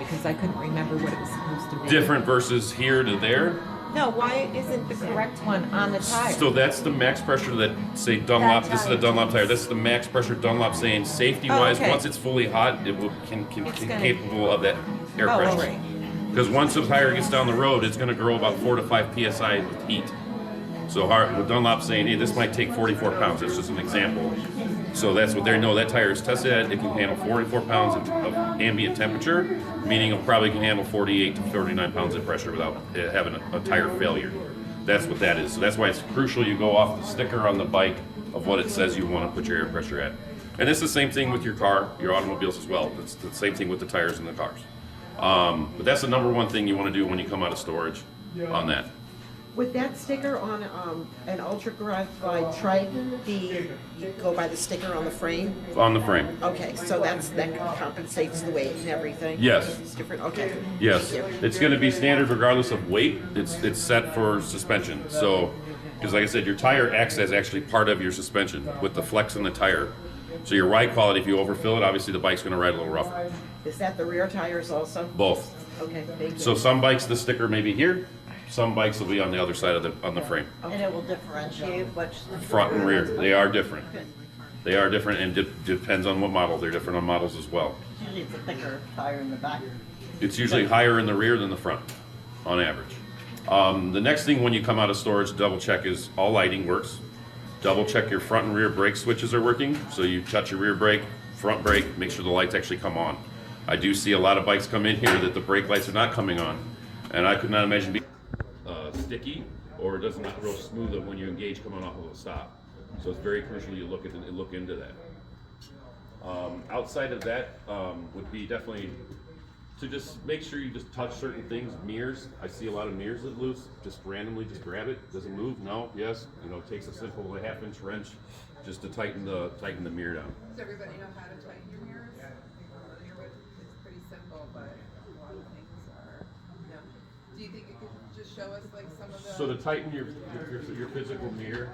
because I couldn't remember what it was supposed to be. Different versus here to there. No, why isn't the correct one on the tire? So that's the max pressure that, say, Dunlop, this is a Dunlop tire, this is the max pressure Dunlop saying safety-wise, okay. once it's fully hot, it will capable of that air Oh, pressure. right. Because once the tire gets down the road, it's going to grow about 4 to 5 psi with heat. So with Dunlop saying, hey, this might take 44 pounds, that's just an example. So that's what they know, that tire is tested at, it can handle 44 pounds of ambient temperature, meaning it probably can handle 48 to 39 pounds of pressure without having a tire failure. That's what that is. So that's why it's crucial you go off the sticker on the bike of what it says you want to put your air pressure at. And it's the same thing with your car, your automobiles as well. It's the same thing with the tires in the cars. But that's the number one thing you want to do when you come out of storage on that. With that sticker on an Ultra Garage by Triton, you go by the sticker on the frame? On the frame. Okay, so that compensates the weight and everything? Yes. It's different, okay. Yes, Thank you. it's going to be standard regardless of weight. It's set for suspension. So, because like I said, your tire acts as actually part of your suspension with the flex in the tire. So your ride quality, if you overfill it, obviously the bike's going to ride a little rougher. Is that the rear tires also? Both. Okay, thank you. So some bikes, the sticker may be here. Some bikes will be on the other side of on the frame. And it will differentiate which... Front and rear, they are different. They are different, and depends on what model. They're different on models as well. Usually it's a thicker tire in the back. It's usually higher in the rear than the front, on average. The next thing when you come out of storage, double check is all lighting works. Double check your front and rear brake switches are working. So you touch your rear brake, front brake, make sure the lights actually come on. I do see a lot of bikes come in here that the brake lights are not coming on, and I could not imagine being sticky, or it doesn't look real smooth when you engage coming off of a stop. So it's very crucial you look into that. Outside of that would be definitely to just make sure you just touch certain things. Mirrors, I see a lot of mirrors that loose. Just randomly, just grab it. Does it move? No. Yes. It takes a simple 1/2-inch wrench just to tighten the mirror down. Does everybody know how to tighten your mirrors? It's pretty simple, but a lot of things are. No. Do you think you could just show us like some of the? So to tighten your physical mirror,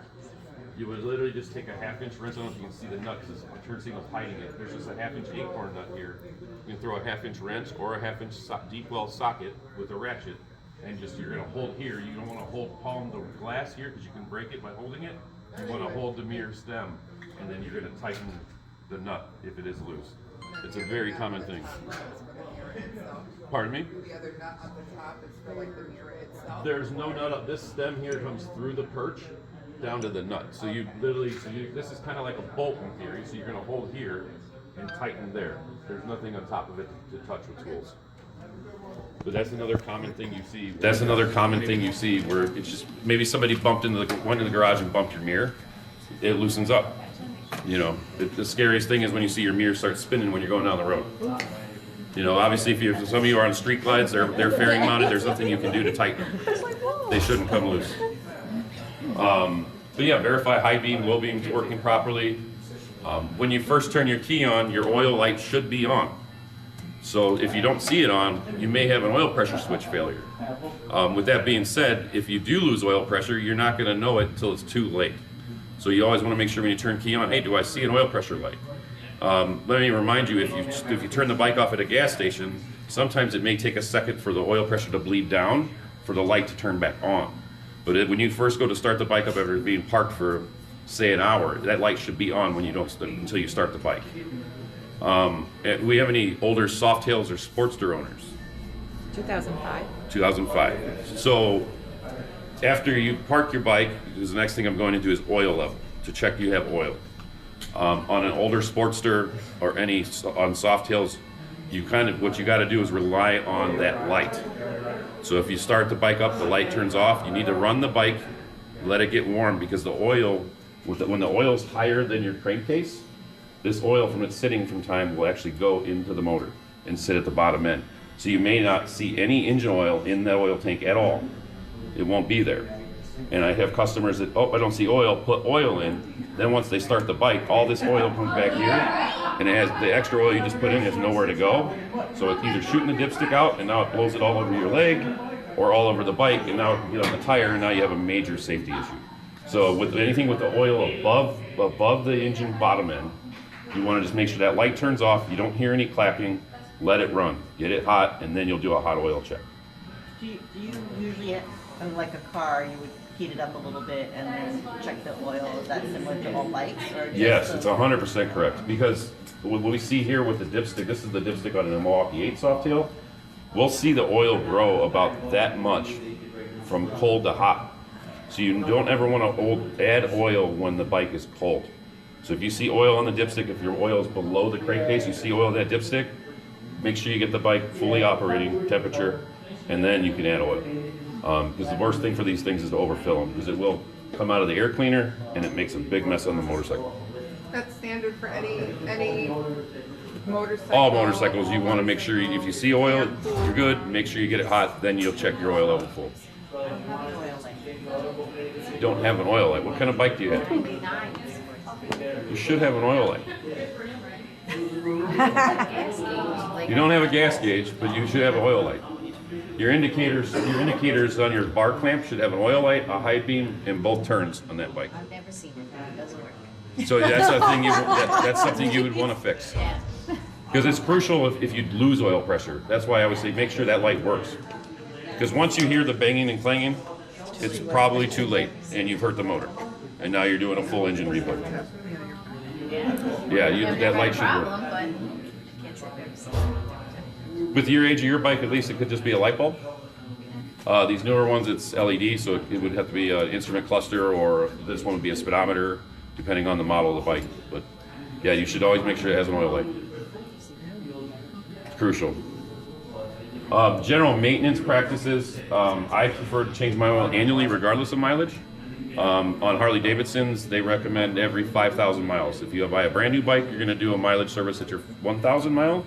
you would literally just take a 1/2-inch wrench. I don't know if you can see the nut because the turn signal's hiding it. There's just a 1/2-inch acorn nut here. You can throw a 1/2-inch wrench or a 1/2-inch deep well socket with a ratchet, and you're going to hold here. You don't want to hold palm the glass here because you can break it by holding it. You want to hold the mirror stem, and then you're going to tighten the nut if it is loose. It's a very common thing. Pardon me? The other nut on the top is for like the mirror itself. There's no nut up. This stem here comes through the perch down to the nut. So you literally, this is kind of like a bolt in theory. So you're going to hold here and tighten there. There's nothing on top of it to touch with tools. But that's another common thing you see. That's another common thing you see where it's just maybe somebody went in the garage and bumped your mirror. It loosens up. The scariest thing is when you see your mirror start spinning when you're going down the road. Obviously, if some of you are on street glides, they're fairing mounted. There's nothing you can do to tighten them. They shouldn't come loose. But yeah, verify high beam, low beam's working properly. When you first turn your key on, your oil light should be on. So if you don't see it on, you may have an oil pressure switch failure. With that being said, if you do lose oil pressure, you're not going to know it until it's too late. So you always want to make sure when you turn key on, hey, do I see an oil pressure light? Let me remind you, if you turn the bike off at a gas station, sometimes it may take a second for the oil pressure to bleed down for the light to turn back on. But when you first go to start the bike up after being parked for, say, an hour, that light should be on when you don't until you start the bike. Do we have any older Softails or Sportster owners? 2005. 2005. So after you park your bike, the next thing I'm going into is oil level to check you have oil. On an older Sportster or on Softails, what you got to do is rely on that light. So if you start the bike up, the light turns off. You need to run the bike, let it get warm, because the oil, when the oil is higher than your crankcase, this oil from it sitting from time will actually go into the motor and sit at the bottom end. So you may not see any engine oil in the oil tank at all. It won't be there. And I have customers that, I don't see oil, put oil in. Then once they start the bike, all this oil comes back here, and it has the extra oil you just put in has nowhere to go. So it's either shooting the dipstick out, and now it blows it all over your leg, or all over the bike, and now it get on the tire, and now you have a major safety issue. So with anything with the oil above the engine bottom end, you want to just make sure that light turns off, you don't hear any clapping, let it run, get it hot, and then you'll do a hot oil check. Do you usually, like a car, you would heat it up a little bit and then check the oil? Is that similar to all bikes? Or just Yes, the- it's 100% correct. Because what we see here with the dipstick, this is the dipstick on the Milwaukee 8 Softail. We'll see the oil grow about that much from cold to hot. So you don't ever want to add oil when the bike is cold. So if you see oil on the dipstick, if your oil is below the crankcase, you see oil on that dipstick, make sure you get the bike fully operating temperature, and then you can add oil. Because the worst thing for these things is to overfill them, because it will come out of the air cleaner and it makes a big mess on the motorcycle. That's standard for any motorcycle. All motorcycles, you want to make sure if you see oil, you're good. Make sure you get it hot, then you'll check your oil level full. You don't have an oil light. What kind of bike do you have? You should have an oil light. You don't have a gas gauge, but you should have an oil light. Your indicators on your bar clamp should have an oil light, a high beam, and both turns on that bike. I've never seen it. It doesn't work. So that's something you would want to fix. Yeah. Because it's crucial if you lose oil pressure. That's why I would say make sure that light works. Because once you hear the banging and clanging, it's probably too late and you've hurt the motor. And now you're doing a full engine rebuild. Yeah, that light should work. Problem, but I can't say I've ever seen it. With your age of your bike, at least it could just be a light bulb. These newer ones, it's LED, so it would have to be an instrument cluster, or this one would be a speedometer, depending on the model of the bike. But yeah, you should always make sure it has an oil light. It's crucial. General maintenance practices, I prefer to change my oil annually regardless of mileage. On Harley Davidsons, they recommend every 5,000 miles. If you buy a brand new bike, you're going to do a mileage service at your 1,000 mile,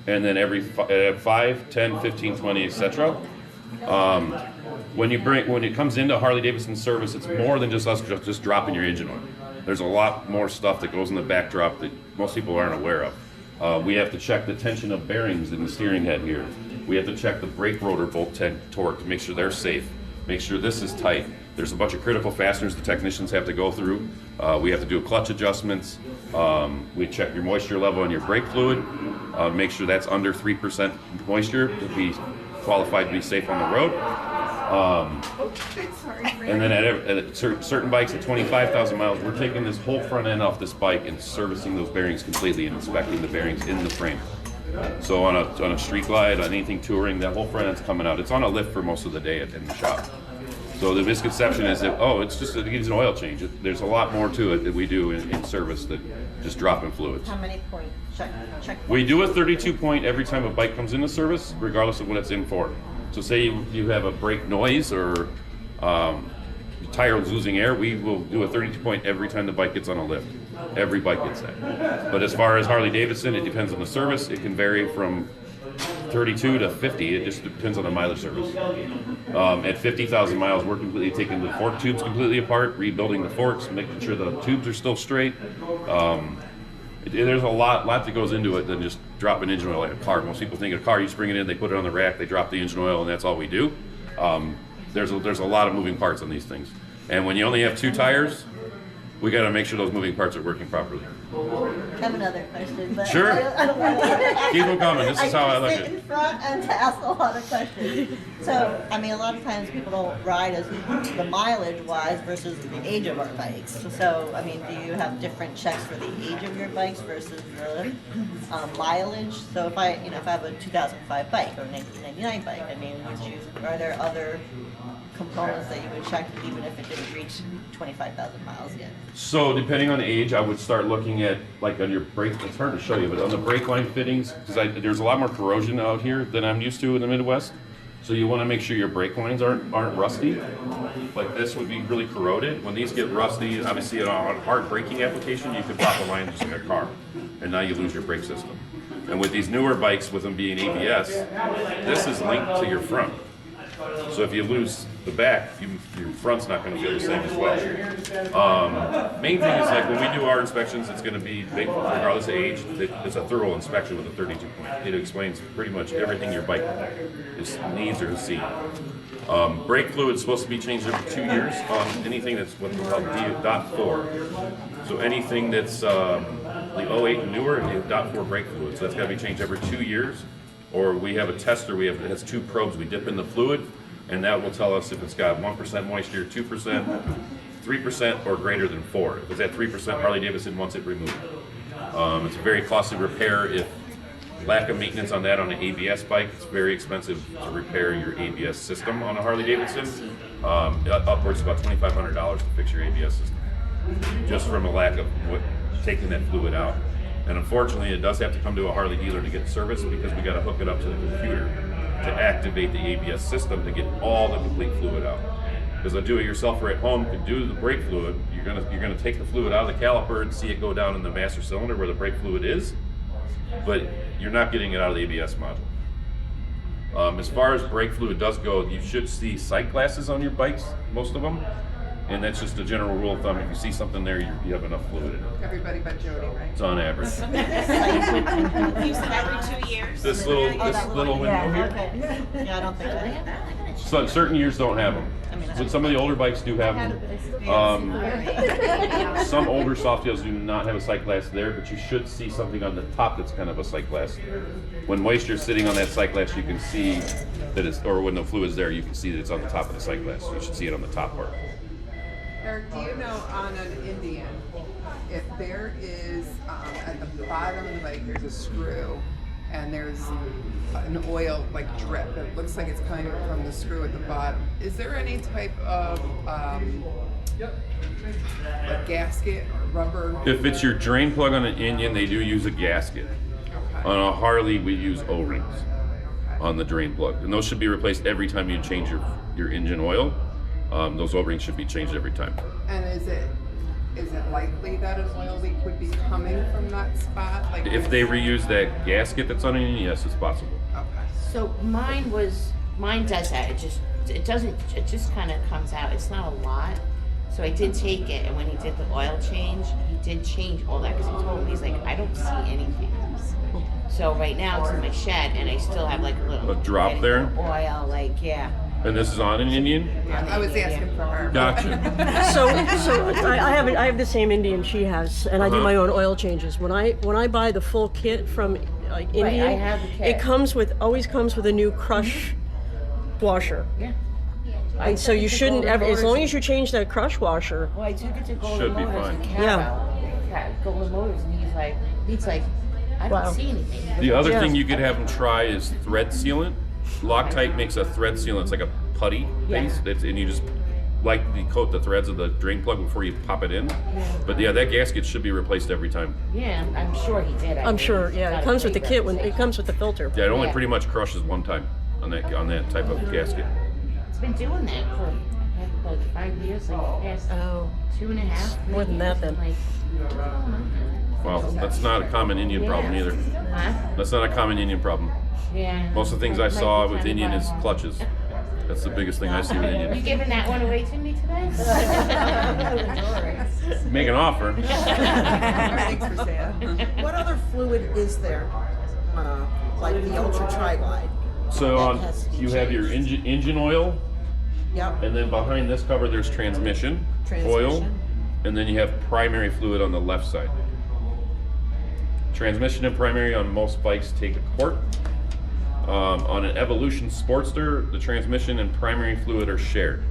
and then every 5, 10, 15, 20, etc. When it comes into Harley Davidson service, it's more than just us just dropping your engine oil. There's a lot more stuff that goes in the backdrop that most people aren't aware of. We have to check the tension of bearings in the steering head here. We have to check the brake rotor bolt torque to make sure they're safe. Make sure this is tight. There's a bunch of critical fasteners the technicians have to go through. We have to do clutch adjustments. We check your moisture level in your brake fluid. Make sure that's under 3% moisture to be qualified to be safe on the road. And then at certain bikes at 25,000 miles, we're taking this whole front end off this bike and servicing those bearings completely and inspecting the bearings in the frame. So on a street glide, on anything touring, that whole front end's coming out. It's on a lift for most of the day in the shop. So the misconception is that, it's just it needs an oil change. There's a lot more to it that we do in service than just dropping fluids. How many point check? We do a 32 point every time a bike comes into service, regardless of what it's in for. So say you have a brake noise or the tire is losing air, we will do a 32 point every time the bike gets on a lift. Every bike gets that. But as far as Harley Davidson, it depends on the service. It can vary from 32 to 50. It just depends on the mileage service. At 50,000 miles, we're completely taking the fork tubes completely apart, rebuilding the forks, making sure the tubes are still straight. There's a lot that goes into it than just dropping engine oil like a car. Most people think a car, you spring it in, they put it on the rack, they drop the engine oil, and that's all we do. There's a lot of moving parts on these things. And when you only have 2 tires, we got to make sure those moving parts are working properly. I have another question, but Sure. I don't want to. Keep them coming. This is how I like sit it. in front and to ask a lot of questions. So, I mean, a lot of times people don't ride as the mileage wise versus the age of our bikes. So, I mean, do you have different checks for the age of your bikes versus the mileage? So, if I have a 2005 bike or a 1999 bike, I mean, are there other components that you would check even if it didn't reach 25,000 miles yet? So depending on the age, I would start looking at, like on your brake, it's hard to show you, but on the brake line fittings, because there's a lot more corrosion out here than I'm used to in the Midwest. So you want to make sure your brake lines aren't rusty. Like this would be really corroded. When these get rusty, obviously on a hard braking application, you could pop a line just like a car, and now you lose your brake system. And with these newer bikes, with them being ABS, this is linked to your front. So if you lose the back, your front's not going to feel the same as well. Main thing is, like, when we do our inspections, it's going to be, regardless of age, it's a thorough inspection with a 32 point. It explains pretty much everything your bike needs or has seen. Brake fluid is supposed to be changed every 2 years on anything that's what we call D.4. So anything that's the 08 and newer is .4 brake fluid. So that's got to be changed every 2 years. or we have a tester. It has 2 probes. We dip in the fluid, and that will tell us if it's got 1% moisture, 2%, 3%, or greater than 4. If it's at 3%, Harley Davidson wants it removed. It's a very costly repair. If lack of maintenance on that on an ABS bike, it's very expensive to repair your ABS system on a Harley Davidson. Upwards of about $2,500 to fix your ABS system, just from a lack of taking that fluid out. And unfortunately, it does have to come to a Harley dealer to get serviced, because we got to hook it up to the computer to activate the ABS system to get all the complete fluid out. Because a do-it-yourselfer at home could do the brake fluid. You're gonna take the fluid out of the caliper and see it go down in the master cylinder where the brake fluid is, but you're not getting it out of the ABS module. As far as brake fluid does go, you should see sight glasses on your bikes, most of them, and that's just a general rule of thumb. If you see something there, you have enough fluid in it. Everybody but Jody, right? It's on average. You said every 2 years? This little window here. Okay. Yeah, I don't think so. So certain years don't have them. But some of the older bikes do have them. Some older Softails do not have a sight glass there, but you should see something on the top that's kind of a sight glass. When moisture's sitting on that sight glass, you can see that it's, or when the fluid's there, you can see that it's on the top of the sight glass. You should see it on the top part. Eric, do you know on an Indian, if there is, at the bottom of the bike, there's a screw, and there's an oil like drip that looks like it's coming from the screw at the bottom. Is there any type of like gasket or rubber? If it's your drain plug on an Indian, they do use a gasket. Okay. On a Harley, we use O-rings on the drain plug, and those should be replaced every time you change your engine oil. Those O-rings should be changed every time. And is it likely that an oil leak would be coming from that spot? Like If they reuse that gasket that's on it, yes, it's possible. Okay. So mine does that. It just kind of comes out. It's not a lot. So I did take it, and when he did the oil change, he did change all that, because he told me, he's like, I don't see anything. So right now it's in my shed, and I still have like a little A drop there? oil, like, yeah. And this is on an Indian? I was asking for her. Gotcha. So I have the same Indian she has, and I do my own oil changes. When I buy the full kit from like Indian, I have the kit. it always comes with a new crush washer. Yeah. And so you shouldn't ever, as long as you change that crush washer. Well, I took it to Golden Should be Motors fine. in Carroll. Golden Motors, and he's like, I don't Wow. see anything. The other Yeah. thing you could have them try is thread sealant. Loctite makes a thread sealant. It's like a putty base, and you just lightly coat the threads of the drain plug before you pop it in. But yeah, that gasket should be replaced every time. Yeah, I'm sure he did. I'm sure, yeah, it comes with the kit when it comes with the filter. Yeah, it only Yeah. pretty much crushes one time on that type of gasket. It's been doing that for like 5 years, like the past Oh, 2.5. More than that, then. Like, Well, that's not a common Indian problem either. huh? That's not a common Indian problem. Yeah. Most of the things I saw with Indian is clutches. That's the biggest thing I see with You Indian. giving that one away to me today? Make an offer. Everything's for sale. What other fluid is there, like the Ultra Tri-Glide? So That has to be you have your engine oil, Yep. and then behind this cover there's transmission oil, and then you have primary fluid on the left side. Transmission and primary on most bikes take a quart. On an Evolution Sportster, the transmission and primary fluid are shared.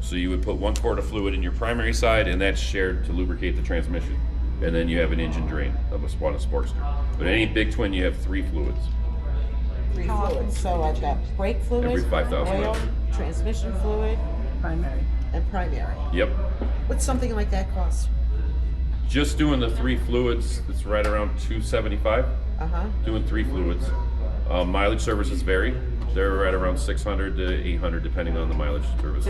So you would put 1 quart of fluid in your primary side, and that's shared to lubricate the transmission. And then you have an engine drain on a Sportster. But any big twin, you have 3 fluids. 3 fluids. So I've got brake fluid, Every 5,000 oil, miles. transmission fluid, Primary. And primary. Yep. What's something like that cost? Just doing the 3 fluids, it's right around $275. Doing 3 fluids. Mileage services vary. They're right around $600 to $800 depending on the mileage service.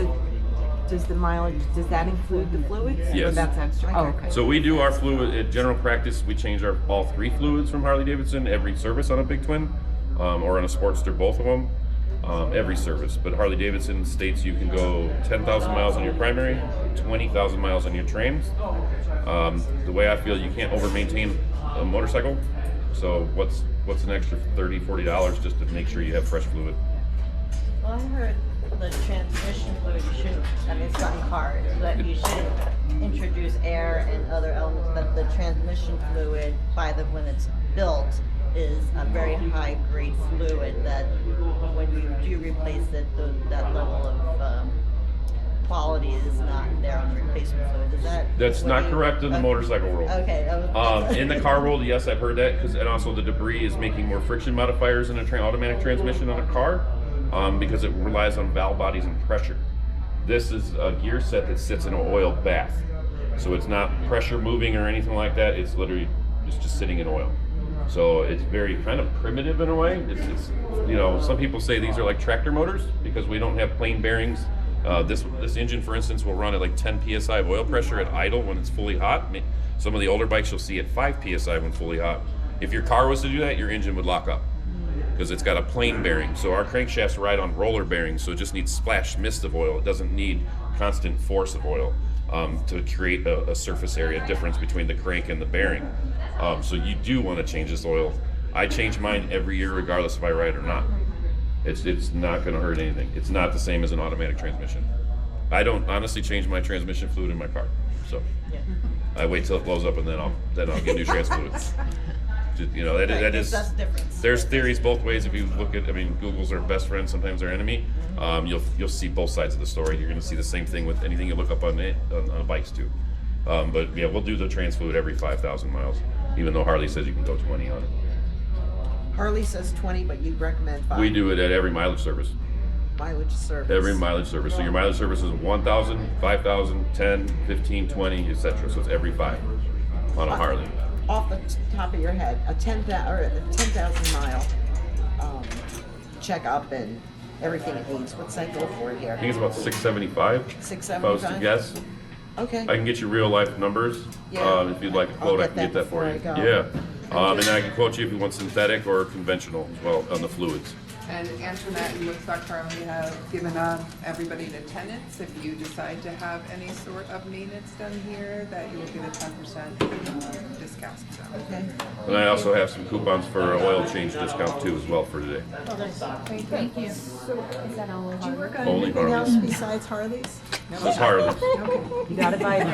Does the mileage, does that include the fluids? Yes. Or that's extra? Oh, okay. So we do our fluid, at general practice, we change all 3 fluids from Harley Davidson every service on a big twin, or on a Sportster, both of them, every service. But Harley Davidson states you can go 10,000 miles on your primary, 20,000 miles on your trans. The way I feel, you can't over-maintain a motorcycle. So what's an extra $30, $40 just to make sure you have fresh fluid? Well, I heard the transmission fluid, you shouldn't, I mean, it's not in cars, but you shouldn't introduce air and other elements, but the transmission fluid, when it's built, is a very high grade fluid that when you do replace it, that level of quality is not there on the replacement fluid. Is that? That's what not you- correct in the motorcycle world. Okay. In the car world, yes, I've heard that, and also the debris is making more friction modifiers in a automatic transmission on a car, because it relies on valve bodies and pressure. This is a gear set that sits in an oil bath, so it's not pressure moving or anything like that. It's literally just sitting in oil. So it's very kind of primitive in a way. It's some people say these are like tractor motors because we don't have plain bearings. This engine, for instance, will run at like 10 psi of oil pressure at idle when it's fully hot. Some of the older bikes you'll see at 5 psi when fully hot. If your car was to do that, your engine would lock up because it's got a plain bearing. So our crankshafts ride on roller bearings, so it just needs splash mist of oil. It doesn't need constant force of oil to create a surface area difference between the crank and the bearing. So you do want to change this oil. I change mine every year regardless if I ride or not. It's not going to hurt anything. It's not the same as an automatic transmission. I don't honestly change my transmission fluid in my car. So I wait till it blows up and then I'll get new trans fluid. That is. That's the difference. There's theories both ways. If you look at, Google's our best friend, sometimes our enemy. You'll see both sides of the story. You're going to see the same thing with anything you look up on bikes too. But yeah, we'll do the trans fluid every 5,000 miles, even though Harley says you can go 20 on it. Harley says 20, but you'd recommend 5. We do it at every mileage service. Mileage service. Every mileage service. So your mileage service is 1,000, 5,000, 10, 15, 20, etc. So it's every 5 on a Harley. Off the top of your head, a 10,000 mile checkup and everything it needs. What's that go for I here? think it's about 675. 675. If I was to guess. Okay. I can get you real life numbers. Yeah. If you'd like a I'll quote, I get can get that that for you. before I go. Yeah. And I can quote you if you want synthetic or conventional as well on the fluids. And Antoinette and Woodstock Harley have given everybody an attendance. If you decide to have any sort of maintenance done here, that you will get a 10% discount. So. Okay. And I also have some coupons for oil change discount too as well for today. Thank you. Is that all of you? Only Anything else Harley. besides Harleys? Just Harley. You gotta buy it.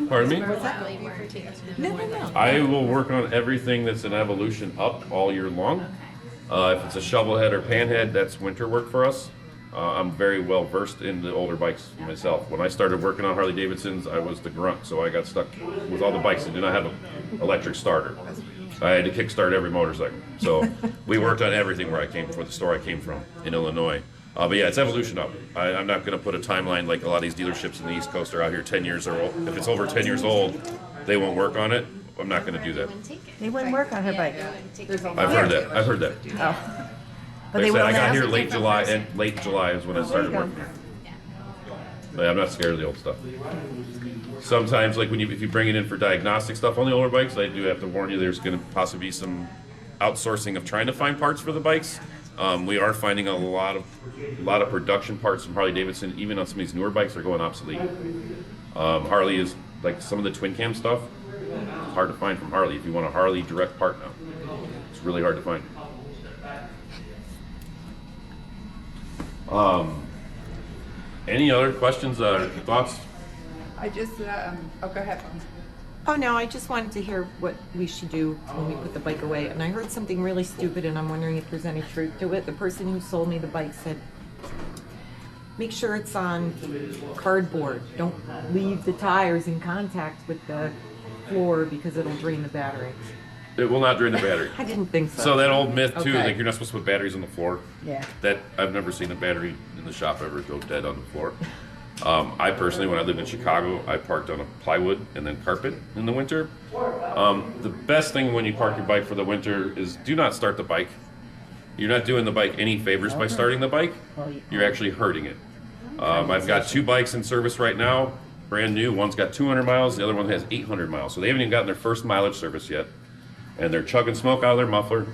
Pardon me? No. I will work on everything that's an evolution up all year long. If it's a shovel head or pan head, that's winter work for us. I'm very well versed in the older bikes myself. When I started working on Harley Davidsons, I was the grunt, so I got stuck with all the bikes that did not have an electric starter. I had to kickstart every motorcycle. So we worked on everything where I came from, the store I came from in Illinois. But yeah, it's evolution up. I'm not going to put a timeline like a lot of these dealerships in the East Coast are out here 10 years old. If it's over 10 years old, they won't work on it. I'm not going to do that. They wouldn't work on her bike. I've heard that. Oh. But Like I they said, I will got now? here late July, and late July is when I started working here. But I'm not scared of the old stuff. Sometimes, like if you bring it in for diagnostic stuff on the older bikes, I do have to warn you. There's going to possibly be some outsourcing of trying to find parts for the bikes. We are finding a lot of production parts from Harley Davidson, even on some of these newer bikes, are going obsolete. Harley is like some of the twin cam stuff. It's hard to find from Harley. If you want a Harley direct part now, it's really hard to find. Any other questions or thoughts? I just, go ahead. Oh no, I just wanted to hear what we should do when we put the bike away. And I heard something really stupid and I'm wondering if there's any truth to it. The person who sold me the bike said, make sure it's on cardboard. Don't leave the tires in contact with the floor because it'll drain the battery. It will not drain the battery. I didn't think so. So that old myth too, Okay. like you're not supposed to put batteries on the floor. Yeah. That I've never seen a battery in the shop ever go dead on the floor. I personally, when I lived in Chicago, I parked on a plywood and then carpet in the winter. The best thing when you park your bike for the winter is do not start the bike. You're not doing the bike any favors by starting the bike. You're actually hurting it. I've got 2 bikes in service right now, brand new. One's got 200 miles, the other one has 800 miles. So they haven't even gotten their first mileage service yet. And they're chugging smoke out of their muffler,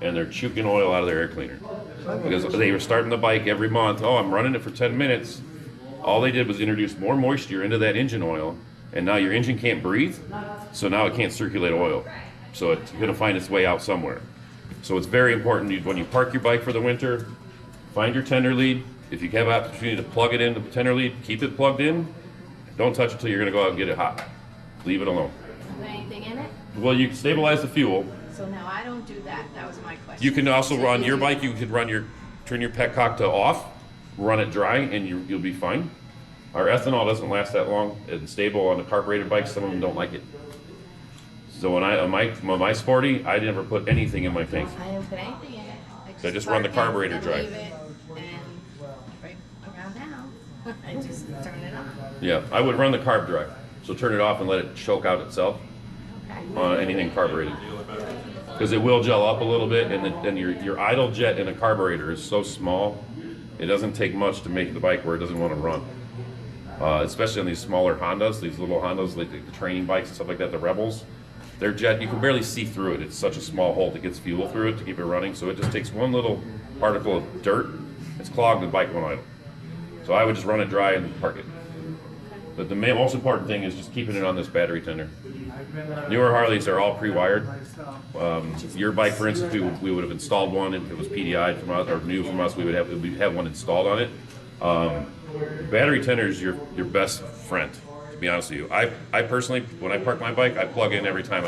and they're chuking oil out of their air cleaner. Because they were starting the bike every month. Oh, I'm running it for 10 minutes. All they did was introduce more moisture into that engine oil, and now your engine can't breathe, so now it can't circulate oil. So it's going to find its way out somewhere. So it's very important when you park your bike for the winter, find your tender lead. If you have an opportunity to plug it into the tender lead, keep it plugged in. Don't touch it until you're going to go out and get it hot. Leave it alone. Is there anything in it? Well, you can stabilize the fuel. So now I don't do that. That was my question. You can also run your bike. You could turn your petcock to off, run it dry, and you'll be fine. Our ethanol doesn't last that long. It's stable on the carbureted bikes. Some of them don't like it. So when on my Sporty, I never put anything in my tank. I didn't put anything in it. So I just run the park it carburetor and dry. leave it, and right around now, I just turn it on. Yeah, I would run the carb dry. So turn it off and let it choke out itself on anything carbureted. Because it will gel up a little bit, and then your idle jet in a carburetor is so small, it doesn't take much to make the bike where it doesn't want to run. Especially on these smaller Hondas, these little Hondas, like the training bikes and stuff like that, the Rebels. Their jet, you can barely see through it. It's such a small hole that gets fuel through it to keep it running. So it just takes one little particle of dirt. It's clogged the bike won't idle. So I would just run it dry and park it. But the most important thing is just keeping it on this battery tender. Newer Harleys are all pre-wired. Your bike, for instance, we would have installed one if it was PDI'd from us or new from us. We'd have one installed on it. Battery tender is your best friend. To be honest with you, I personally, when I park my bike, I plug in every time.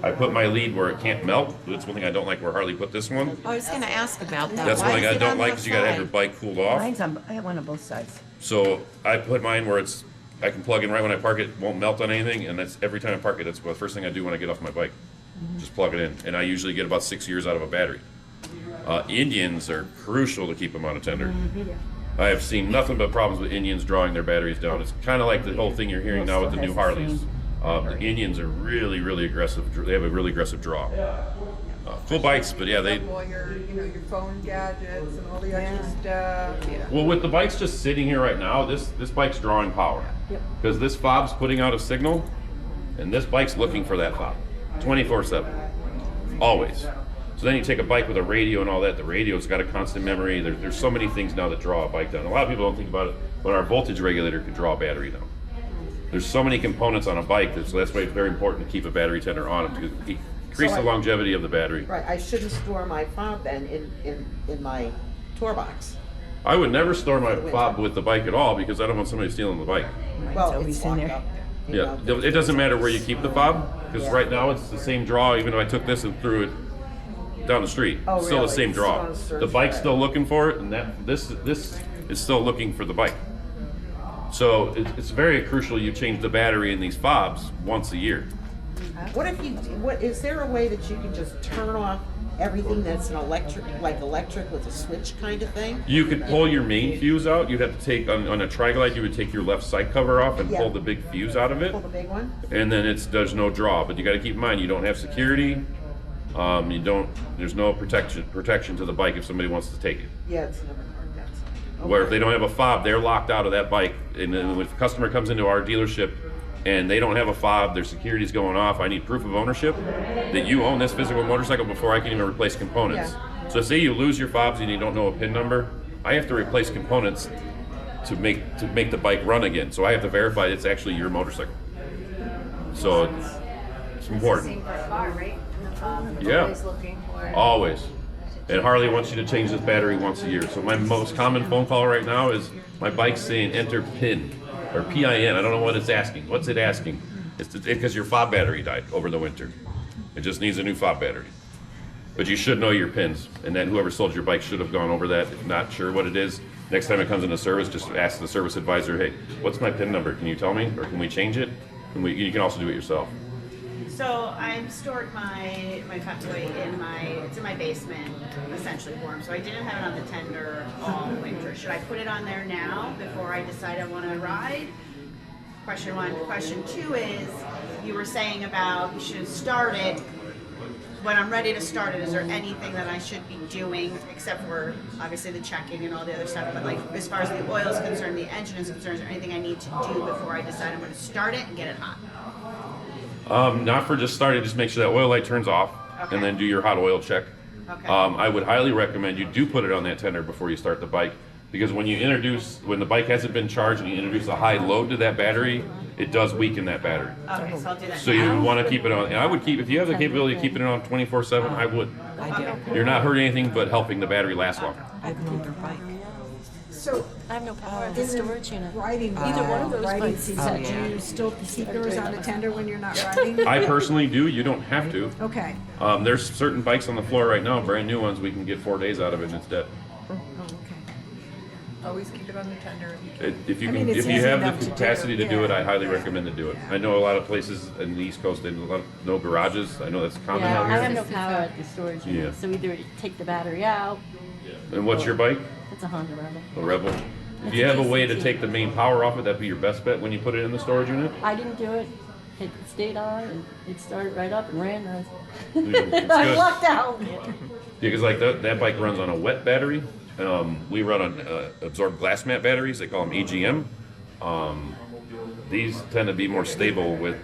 I put my lead where it can't melt. That's one thing I don't like where Harley put this one. I was gonna ask about that. That's Why one thing is I it don't on like the because you gotta have your side? bike cooled off. I have one on both sides. So I put mine where I can plug in right when I park it, won't melt on anything, and that's every time I park it, that's the first thing I do when I get off my bike. Just plug it in, and I usually get about 6 years out of a battery. Indians are crucial to keep them on a tender. I have seen nothing but problems with Indians drawing their batteries down. It's kind of like the whole thing you're hearing now with the new Harleys. The Indians are really, really aggressive. They have a really aggressive draw. Cool bikes, but yeah, they. All your phone gadgets and all the extra stuff. Yeah. Well, with the bikes just sitting here right now, this bike's drawing power. Because this fob's putting out a signal, and this bike's looking for that fob, 24/7, always. So then you take a bike with a radio and all that. The radio's got a constant memory. There's so many things now that draw a bike down. A lot of people don't think about it, but our voltage regulator could draw a battery down. There's so many components on a bike, so that's why it's very important to keep a battery tender on it to increase the longevity of the battery. Right, I shouldn't store my fob then in my tour box. I would never store my fob with the bike at all because I don't want somebody stealing the bike. Well, always it's in locked there. up. Yeah, it doesn't matter where you keep the fob because right now it's the same draw. Even though I took this and threw it down the street, Oh, it's still really? the same It's draw. still on a search The bike's for it. still looking for it, and this is still looking for the bike. So it's very crucial you change the battery in these fobs once a year. What is there a way that you can just turn off everything that's an electric with a switch kind of thing? You could pull your main fuse out. You'd have to take on a Tri-Glide. You would take your left side cover off and Yeah. pull the big fuse out of it, Pull the big one? and then there's no draw. But you got to keep in mind you don't have security. There's no protection to the bike if somebody wants to take it. Yeah, it's never marked that side. Where if they don't have a fob, they're locked out of that bike. And then if a customer comes into our dealership and they don't have a fob, their security's going off, I need proof of ownership that you own this physical motorcycle before I can even replace components. Yeah. So say you lose your fobs and you don't know a PIN number, I have to replace components to make the bike run again. So I have to verify it's actually your motorcycle. So it's important. Same for a car, right? Yeah. Always looking for. Always. And Harley wants you to change this battery once a year. So my most common phone call right now is my bike's saying enter PIN or PIN. I don't know what it's asking. What's it asking? It's because your fob battery died over the winter. It just needs a new fob battery. But you should know your pins, and then whoever sold your bike should have gone over that. If not sure what it is, next time it comes into service, just ask the service advisor, hey, what's my PIN number? Can you tell me? Or can we change it? You can also do it yourself. So I've stored my fat toy in my basement, essentially for him. So I didn't have it on the tender all winter. Should I put it on there now before I decide I want to ride? Question one. Question two is, you were saying about you should start it. When I'm ready to start it, is there anything that I should be doing except for obviously the checking and all the other stuff? But like as far as the oil is concerned, the engine is concerned, is there anything I need to do before I decide I'm going to start it and get it hot? Not for just starting, just make sure that oil light turns off, Okay. and then do your hot oil check. Okay. I would highly recommend you do put it on that tender before you start the bike, because when the bike hasn't been charged and you introduce a high load to that battery, it does weaken that battery. Okay, so I'll do that So now. you want to keep it on, and I would keep, if you have the capability of keeping it on 24/7, I would. I do. You're not hurting anything but helping the battery last longer. I have an older bike. So, I have no power at the in the storage unit. riding, Either one of those riding bikes. season, do you still keep yours on the tender when you're not riding? I personally do. You don't have to. Okay. There's certain bikes on the floor right now, brand new ones. We can get 4 days out of it, and it's dead. Oh, okay. Always keep it on the tender. If you I can, mean, it's if you easy have enough the to capacity do, to do it, yeah. I highly recommend to do it. I know a lot of places in the East Coast, they have a lot of, no garages. I know that's common Yeah, out I have here. no power at the storage unit, Yeah. so either take the battery out. And what's your bike? It's a Honda Rebel. A Rebel. If you have a way to take the main power off it, that'd be your best bet when you put it in the storage unit. I didn't do it. It stayed on, and it started right up and ran. It's I good. lucked out. Yeah, because like that bike runs on a wet battery. We run on absorbed glass mat batteries. They call them AGM. These tend to be more stable with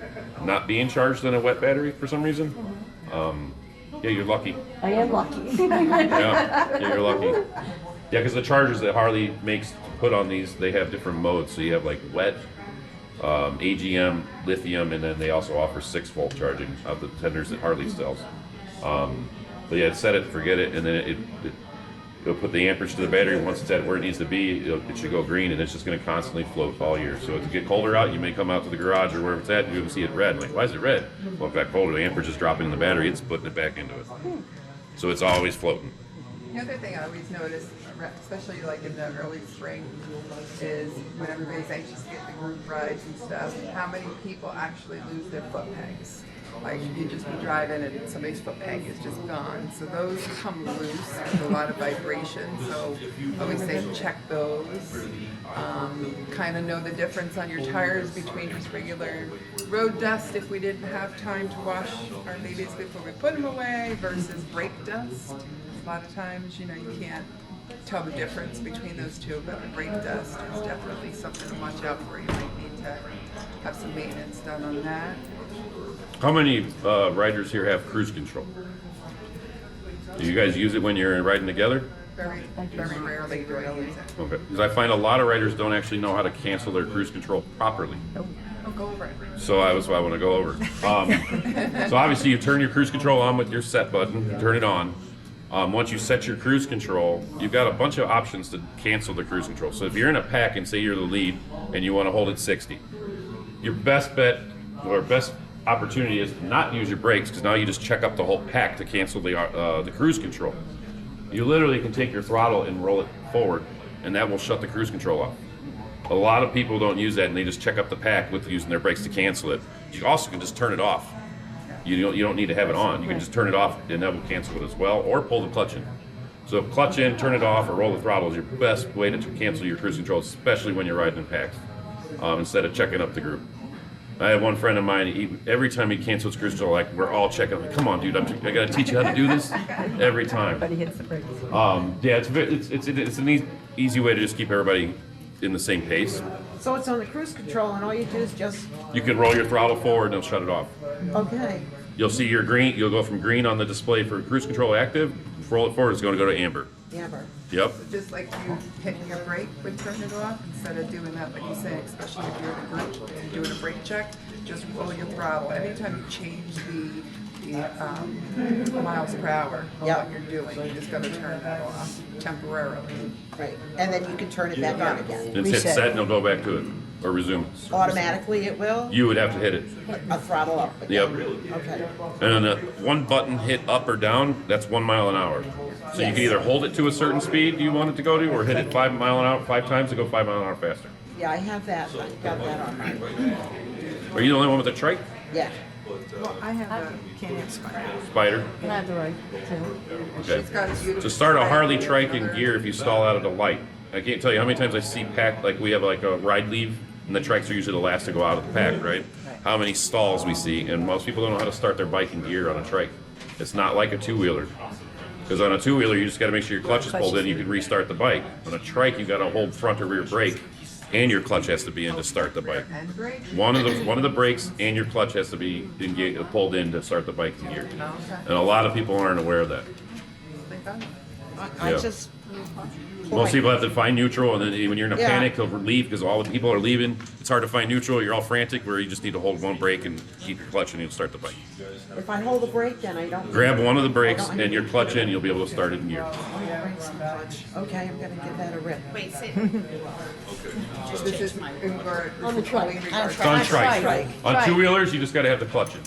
not being charged than a wet battery for some reason. Yeah, you're lucky. I am lucky. Yeah, you're lucky. Yeah, because the chargers that Harley makes to put on these, they have different modes. So you have like wet, AGM, lithium, and then they also offer 6-volt charging of the tenders that Harley sells. But yeah, set it, forget it, and then it'll put the amperage to the battery. Once it's at where it needs to be, it should go green, and it's just going to constantly float all year. So if it get colder out, you may come out to the garage or wherever it's at, and you're going to see it red. Like, why is it red? Well, if it got colder, the amperage is dropping in the battery, it's putting it back into it. So it's always floating. The other thing I always notice, especially like in the early spring, is when everybody's anxious to get the group rides and stuff, how many people actually lose their foot pegs. Like you just be driving and somebody's foot peg is just gone. So those come loose with a lot of vibration. So I always say check those. Kind of know the difference on your tires between just regular road dust if we didn't have time to wash our babies before we put them away versus brake dust. A lot of times, you can't tell the difference between those two, but the brake dust is definitely something to watch out for. You might need to have some maintenance done on that. How many riders here have cruise control? Do you guys use it when you're riding together? Very, very rarely do I use it. Okay, because I find a lot of riders don't actually know how to cancel their cruise control properly. I'll go over it. So that's what I want to go over. So obviously you turn your cruise control on with your set button, turn it on. Once you set your cruise control, you've got a bunch of options to cancel the cruise control. So if you're in a pack and say you're the lead and you want to hold it 60, your best bet or best opportunity is to not use your brakes, because now you just check up the whole pack to cancel the cruise control. You literally can take your throttle and roll it forward, and that will shut the cruise control off. A lot of people don't use that, and they just check up the pack with using their brakes to cancel it. You also can just turn it off. You don't need to have it on. You can just turn it off, and that will cancel it as well, or pull the clutch in. So clutch in, turn it off, or roll the throttle is your best way to cancel your cruise control, especially when you're riding in packs, instead of checking up the group. I have one friend of mine, every time he cancels cruise control, like we're all checking, I'm like, come on dude, I gotta teach you how to do this every time. But he hits the brakes. Yeah, it's an easy way to just keep everybody in the same pace. So it's on the cruise control, and all you do is just, You can roll your throttle forward and it'll shut it off. okay. You'll see your green, you'll go from green on the display for cruise control active, roll it forward, it's gonna go to amber. Amber. Yep. Just like you hitting your brake when turning it off, instead of doing that, like you say, especially if you're in a group and doing a brake check, just roll your throttle. Anytime you change the miles per hour on Yep. what you're doing, you're just gonna turn that off temporarily. Right. And then you can turn it back on again. It's hit Reset. set and it'll go back to it, or resume. Automatically it will? You would have to hit it. A throttle up Yep. again? Okay. And then one button hit up or down, that's 1 mile an hour. So you Yes. can either hold it to a certain speed you want it to go to, or hit it 5 mile an hour 5 times to go 5 mile an hour faster. Yeah, I have that. I got that on mine. Are you the only one with a trike? Yeah. Well, I have a Can-Am Spider. Spider? I have the right too. Okay. She's got a beautiful To start a Spider Harley with trike in color. gear if you stall out at a light. I can't tell you how many times I see pack, like we have like a ride leave, and the trikes are usually the last to go out of the pack, right? How many stalls we see, and most people don't know how to start their bike in gear on a trike. It's not like a two-wheeler. Because on a two-wheeler, you just got to make sure your clutch is pulled in, you can restart the bike. On a trike, you got to hold front or rear brake, and your clutch has to be in to start the bike. And brake? One of the brakes and your clutch has to be pulled in to start the bike in gear. Okay. And a lot of people aren't aware of that. Think on it. I Yeah. just. Most people have to find neutral, and then when you're in a Yeah. panic, they'll leave because all the people are leaving. It's hard to find neutral. You're all frantic, where you just need to hold one brake and keep your clutch, and you'll start the bike. If I hold the brake, then I don't. Grab one of the brakes and your clutch in, you'll be able to start it in gear. Okay, I'm gonna give that a rip. Wait, say. This is On the trike. It's on trike. On two-wheelers, you just got to have the clutch in.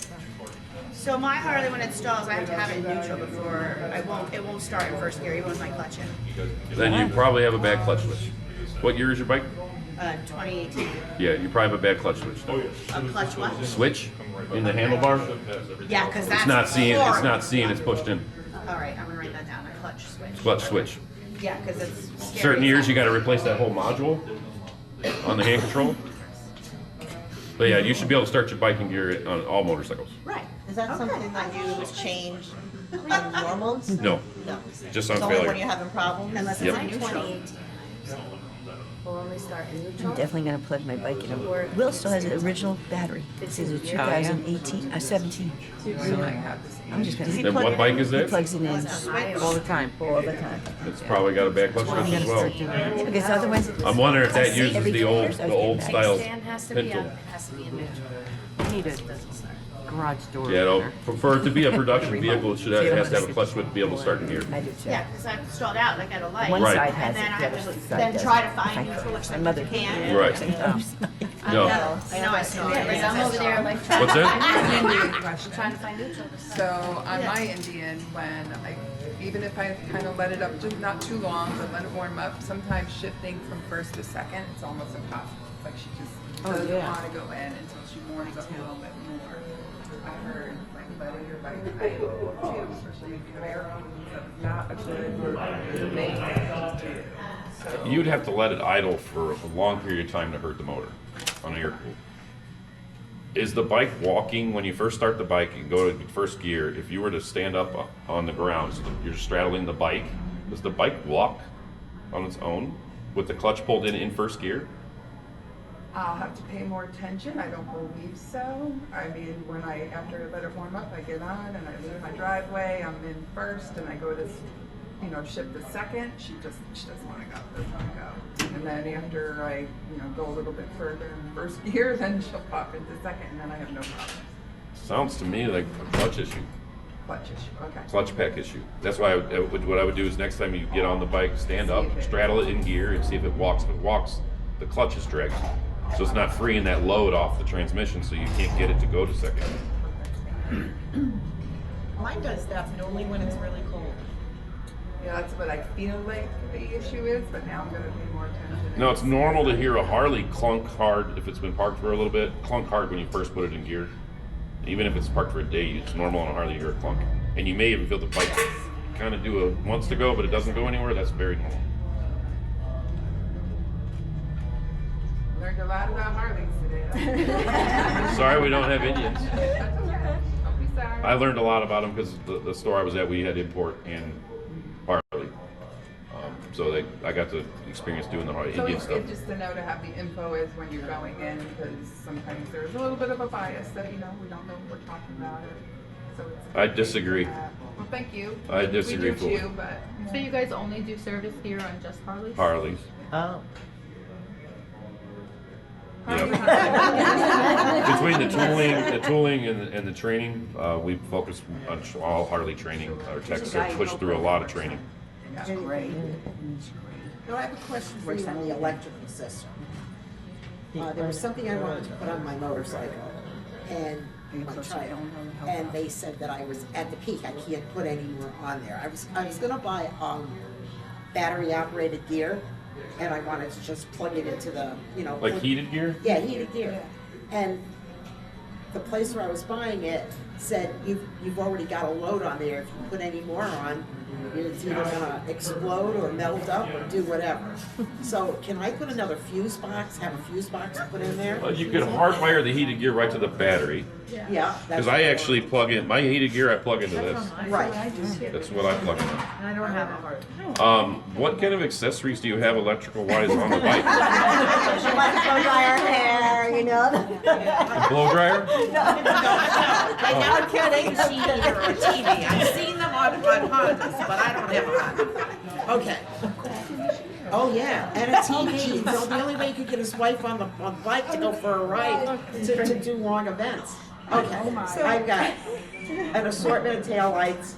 So my Harley, when it stalls, I have to have it in neutral before it won't start in first gear even with my clutch in. Then you probably have a bad clutch switch. What year is your bike? 2018. Yeah, you probably have a bad clutch switch. A clutch what? Switch in the handlebar. Yeah, because that's It's not seeing. It's horrible. not seeing. It's pushed in. All right, I'm gonna write that down. A clutch switch. Clutch switch. Yeah, because it's scary. Certain years you got to replace that whole module on the hand control. But yeah, you should be able to start your bike in gear on all motorcycles. Right. Is that something that you change in normals? No, No. just on It's only when failure. you're having problems? Unless it's Yep. in neutral. 2018. We'll only start in neutral. I'm definitely gonna plug my bike in. Will still has an original battery. This is a 2018, 17. I'm just gonna. Then what bike is He that? plugs it in All the time. all the time. It's probably got a bad clutch switch as well. Okay, so otherwise. I'm wondering if that uses Every the 2 old, years I the was old getting back. style Stand has to be pin up. tool. It has to be in neutral. We need a garage door. Yeah, no, opener. for it to be a production vehicle, it should have, it has to have a clutch switch to be able to start in gear. I do too. Yeah, because I'm stalled out like at a light. One Right. side And has then it, I the have other to side then doesn't. try to If find I neutral, which my sometimes mother you can't. Right. I No. know I stalled. Yeah, I'm over there like trying What's to that? find Indian neutral. question. Trying to find neutral. So on my Indian, even if I kind of let it up, just not too long, but let it warm up, sometimes shifting from first to second, it's almost impossible. Like she just doesn't yeah. want to go in until she warms up a little bit more. I heard like letting your bike idle too, especially if you have air on, that's not a good main thing to do. So You'd have to let it idle for a long period of time to hurt the motor on air cool. Is the bike walking when you first start the bike and go to first gear? If you were to stand up on the ground, so you're straddling the bike, does the bike walk on its own with the clutch pulled in first gear? I'll have to pay more attention. I don't believe so. I mean, after I let it warm up, I get on and I leave my driveway. I'm in first and I go to, shift to second. She doesn't want to go. Doesn't want to go. And then after I, go a little bit further in first gear, then she'll pop into second, and then I have no problem. Sounds to me like a clutch issue, Clutch issue. Okay. clutch pack issue. That's why what I would do is next time you get on the bike, stand up, straddle it in gear, and see if it walks. If it walks, the clutch is dragged. So it's not freeing that load off the transmission, so you can't get it to go to second. Mine does that, but only when it's really cold. Yeah, that's what I feel like the issue is, but now I'm going to pay more attention. No, it's normal to hear a Harley clunk hard if it's been parked for a little bit. Clunk hard when you first put it in gear. Even if it's parked for a day, it's normal on a Harley to hear a clunk. And you may even feel the bike kind of do it wants to go, but it doesn't go anywhere. That's very normal. Learned a lot about Harleys today. Sorry we don't have Indians. That's okay. Don't be sorry. I learned a lot about them because the store I was at, we had import and Harley. So I got to experience doing the Harley So Indian it's stuff. good just to know to have the info is when you're going in, because sometimes there's a little bit of a bias that, we don't know what we're talking about. So it's I disagree. Well, thank you. I disagree We do fully. too, but. So you guys only do service here on just Harleys? Harleys. Oh. Yep. Between the tooling and the training, we focus on all Harley training. Our techs are pushed through a lot of training. That's great. Now, I have a question for you on the electrical system. There was something I wanted to put on my motorcycle, and and they said that I was at the peak. I can't put any more on there. I was gonna buy battery operated gear, and I wanted to just plug it into the Like heated gear? Yeah, heated gear. And the place where I was buying it said you've already got a load on there. If you put any more on, it's either gonna explode or melt up or do whatever. So can I put another fuse box, have a fuse box put in there? Well, you could hardwire the heated gear right to the battery. Yeah. Because I actually plug in, my heated gear I plug into this. Right. That's what I plug in. And I don't have a heart. What kind of accessories do you have electrical wise on the bike? She likes to blow dry her hair, A blow dryer? I'm kidding. TV or a TV. I've seen them on Hondas, but I don't have a Honda. Okay. Oh, yeah, and a TV. So the only way you could get his wife on the bike to go for a ride to do long events. Okay, so I've got an assortment of taillights,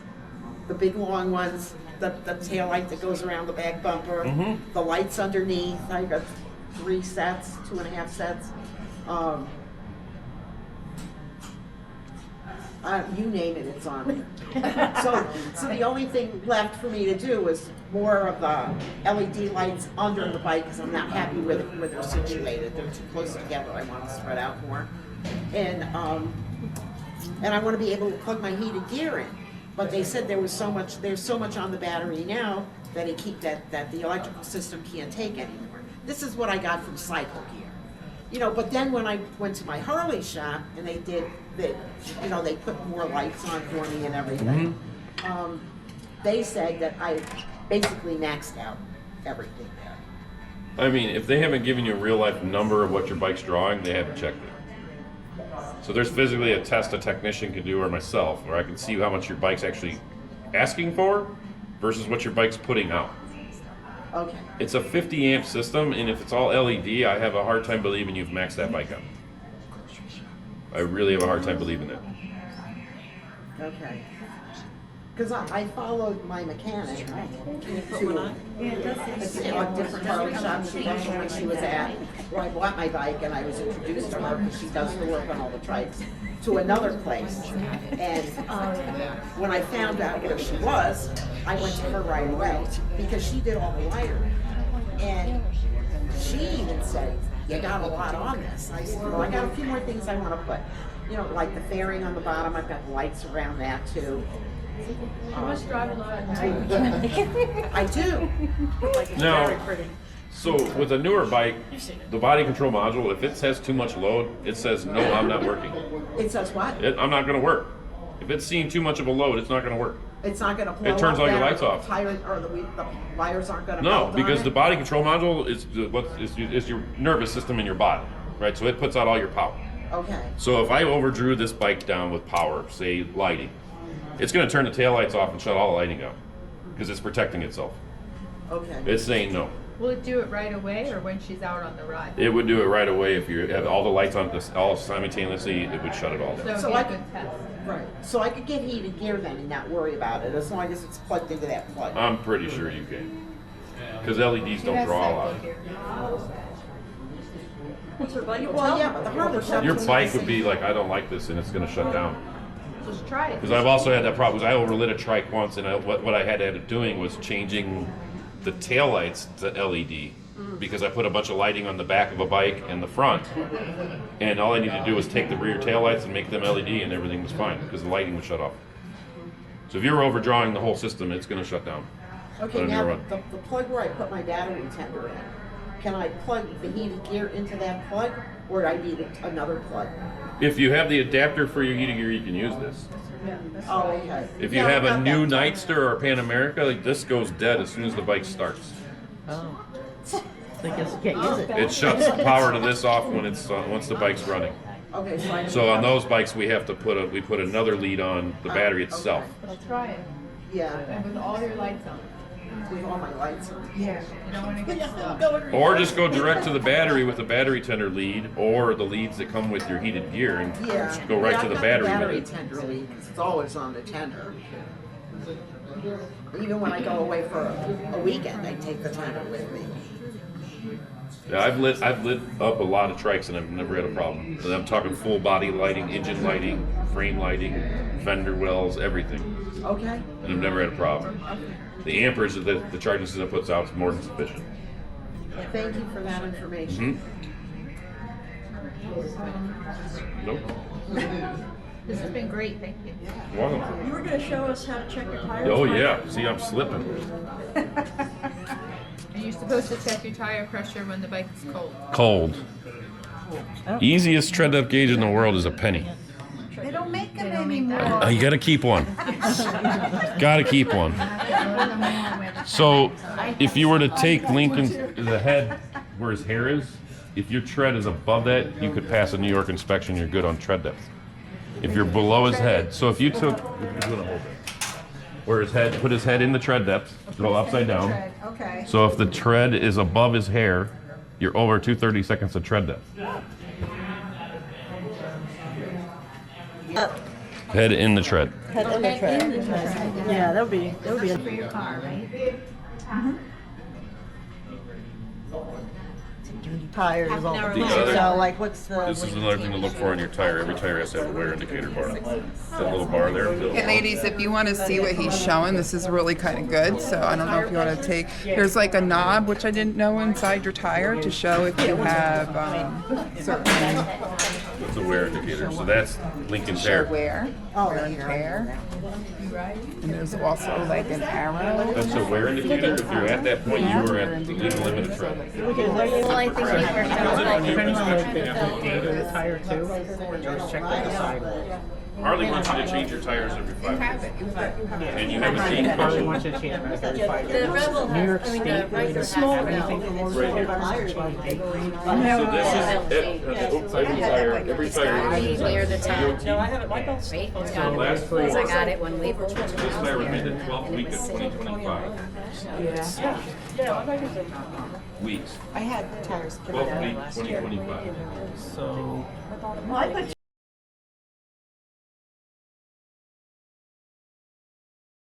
the big long ones, the taillight that goes around the back bumper, the lights underneath. I've got 3 sets, 2.5 sets. You name it, it's on there. So the only thing left for me to do is more of the LED lights under the bike because I'm not happy with where they're situated. They're too close together. I want to spread out more, and I want to be able to plug my heated gear in. But they said there's so much on the battery now that the electrical system can't take anymore. This is what I got from Cycle Gear. You know, but then when I went to my Harley shop and they put more lights on for me and everything, they said that I basically maxed out everything there. I mean, if they haven't given you a real life number of what your bike's drawing, they haven't checked it. So there's physically a test a technician can do, or myself, where I can see how much your bike's actually asking for versus what your bike's putting out. Okay. It's a 50 amp system, and if it's all LED, I have a hard time believing you've maxed that bike out. I really have a hard time believing that. Okay. Because I followed my mechanic to a different Harley shop she was at, where I bought my bike, and I was introduced to her because she does the work on all the trikes, to another place. And when I found out where she was, I went to her right away because she did all the wiring. And she even said, "You got a lot on this." I said, "Well, I got a few more things I want to put. You know, like the fairing on the bottom. I've got lights around that too." You must drive a lot at night. I do. Now, so with a newer bike, the body control module, if it has too much load, it says, "No, I'm not working." It says what? I'm not going to work. If it's seeing too much of a load, it's not going to work. It's not going to blow It turns up all your that, lights or off. The tires or the wires aren't going to No, melt because on the it? body control module is your nervous system in your body, right? So it puts out all your power. Okay. So if I overdrew this bike down with power, say lighting, it's going to turn the taillights off and shut all the lighting out because it's protecting itself. Okay. It's saying no. Will it do it right away or when she's out on the ride? It would do it right away if you had all the lights on this all simultaneously. It would shut it all So down. it would So be I a could- good test. Right. So I could get heated gear then and not worry about it as long as it's plugged into that plug. I'm pretty sure you can, because LEDs She don't has draw a cycle lot. gear. What's her bike? Well, yeah, but the Harley shop. Your bike would be like, I don't like this, and it's going to shut down. Just try it. Because I've also had that problem. Because I overlit a trike once, and what I had to end up doing was changing the taillights to LED because I put a bunch of lighting on the back of a bike and the front, and all I needed to do was take the rear taillights and make them LED, and everything was fine because the lighting would shut off. So if you're overdrawing the whole system, it's going to shut down. Okay, on now your run. the plug where I put my battery tender in, can I plug the heated gear into that plug, or do I need another plug? If you have the adapter for your heating gear, you can use this. Oh, okay. If you Yeah, have a I've got new that. Nightster or a Pan America, like this goes dead as soon as the bike starts. Oh. I guess you can't use it. It shuts the power to this off when it's once the bike's running. Okay, so I. So on those bikes, we have to put another lead on the battery itself. Well, try it. Yeah, And with all your lights on. with all my lights on. Yeah. You don't want to get stuck. Or just go direct to the battery with the battery tender lead, or the leads that come with your heated gear, and Yeah. go right Yeah, to I've the got battery battery with it. tender lead, 'cause it's always on the tender. Even when I go away for a weekend, I take the tender with me. Yeah, I've lit up a lot of trikes, and I've never had a problem. And I'm talking full body lighting, engine lighting, frame lighting, fender wells, everything, Okay? and I've never had a problem. The amperage that the charging system puts out is more than sufficient. Thank you for that information. Nope. This has been great, thank you. Welcome. You were going to show us how to check your tires. Oh right? yeah, see I'm slipping. And you're supposed to check your tire pressure when the bike is cold. Cold. Easiest tread depth gauge in the world is a penny. They don't make them anymore. You gotta keep one. Gotta keep one. So, if you were to take Lincoln's the head where his hair is, if your tread is above that, you could pass a New York inspection. You're good on tread depth. If you're below his head, so if you took, if you're gonna hold it. where his head, put his head in the tread depth, go upside down. Okay. So if the tread is above his hair, you're over 2/32 of tread depth. Head in the tread. Head in the tread. Yeah, that would be. For your car, right? Tires all hour the later. So like, what's the? This is another thing to look for on your tire. Every tire has to have a wear indicator bar. That little bar there. Hey ladies, if you want to see what he's showing, this is really kind of good. So I don't know if you want to take, there's like a knob, which I didn't know, inside your tire to show if you have certain It's a wear indicator. So that's Lincoln's show hair. wear and tear. And there's also like an arrow. That's a wear indicator. If you're at that point, you are at the legal limit of tread. Well, I think he worked out Depending on the date of the tire too, just check with the sidewalk. Harley wants you to change your tires every 5 years. And you have a date. Harley wants you to change back every 5 The years. Rebel New York has, I mean, State the really Riker doesn't have has anything for motorcycle tires, it's called date range. So every tire be near the top. No, I haven't. My belt's Right? It's So got last it. Because I four. got it when we were. This tire was made the 12th week of 2025. Yeah, my bike is in. Weeks. I had tires put 12th down week, last year. 2025. So, Well, I put